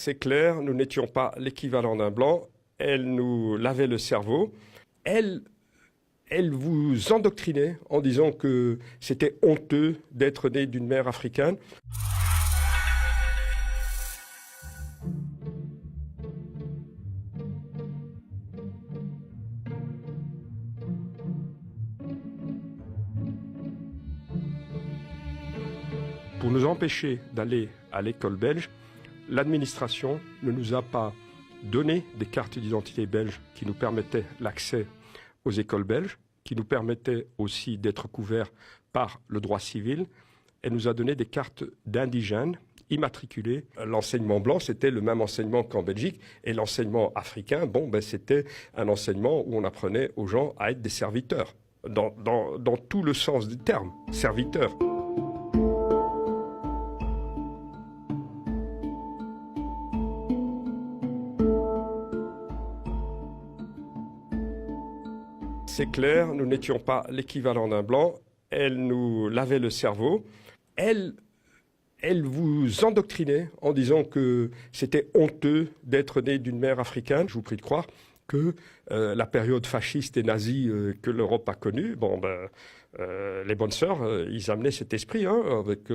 c'est clair, nous n'étions pas l'équivalent d'un blanc. Elle nous lavait le cerveau. Elle vous endoctrinait en disant que c'était honteux d'être né d'une mère africaine. Pour nous empêcher d'aller à l'école belge, l'administration ne nous a pas donné des cartes d'identité belges qui nous permettaient l'accès aux écoles belges, qui nous permettaient aussi d'être couverts par le droit civil. Elle nous a donné des cartes d'indigènes immatriculés. L'enseignement blanc, c'était le même enseignement qu'en Belgique. Et l'enseignement africain, c'était un enseignement où on apprenait aux gens à être des serviteurs, dans tout le sens du terme, serviteurs. C'est clair, nous n'étions pas l'équivalent d'un blanc. Elle nous lavait le cerveau. Elle vous endoctrinait en disant que c'était honteux d'être né d'une mère africaine. Je vous prie de croire que la période fasciste et nazie que l'Europe a connue, les bonnes sœurs, ils amenaient cet esprit avec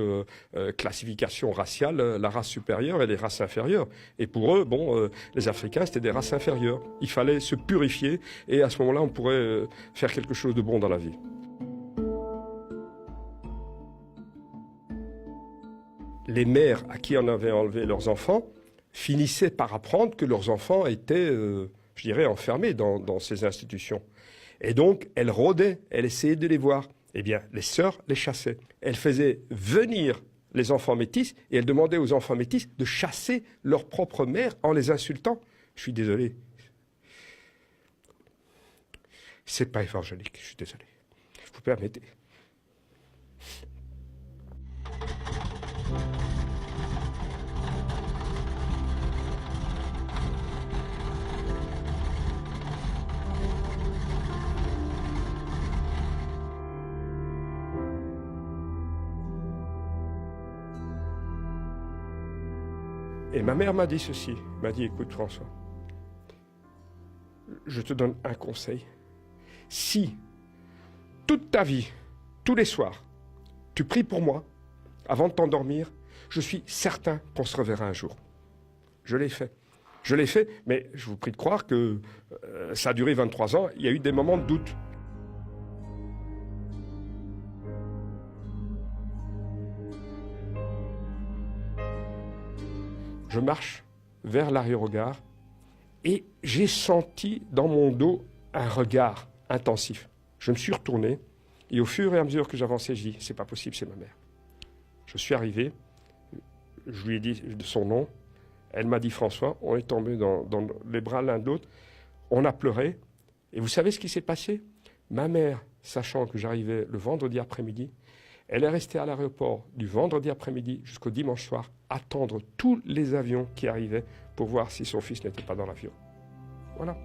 classification raciale, la race supérieure et les races inférieures. Et pour eux, les Africains, c'était des races inférieures. Il fallait se purifier et à ce moment-là, on pourrait faire quelque chose de bon dans la vie. Les mères à qui on avait enlevé leurs enfants finissaient par apprendre que leurs enfants étaient, enfermés dans ces institutions. Et donc, elles rôdaient, elles essayaient de les voir. Eh bien, les sœurs les chassaient. Elles faisaient venir les enfants métis et elles demandaient aux enfants métis de chasser leur propre mère en les insultant. Je suis désolé. C'est pas évangélique, je suis désolé. Vous permettez. Et ma mère m'a dit ceci, m'a dit, écoute François, je te donne un conseil. Si toute ta vie, tous les soirs, tu pries pour moi, avant de t'endormir, je suis certain qu'on se reverra un jour. Je l'ai fait. Je l'ai fait, mais je vous prie de croire que ça a duré 23 ans, il y a eu des moments de doute. Je marche vers l'aérogare et j'ai senti dans mon dos un regard intensif. Je me suis retourné et au fur et à mesure que j'avançais, je dis « c'est pas possible, c'est ma mère ». Je suis arrivé, je lui ai dit son nom, elle m'a dit « François », on est tombé dans les bras l'un de l'autre, on a pleuré et vous savez ce qui s'est passé? Ma mère, sachant que j'arrivais le vendredi après-midi, elle est restée à l'aéroport du vendredi après-midi jusqu'au dimanche soir, attendre tous les avions qui arrivaient pour voir si son fils n'était pas dans l'avion. Voilà.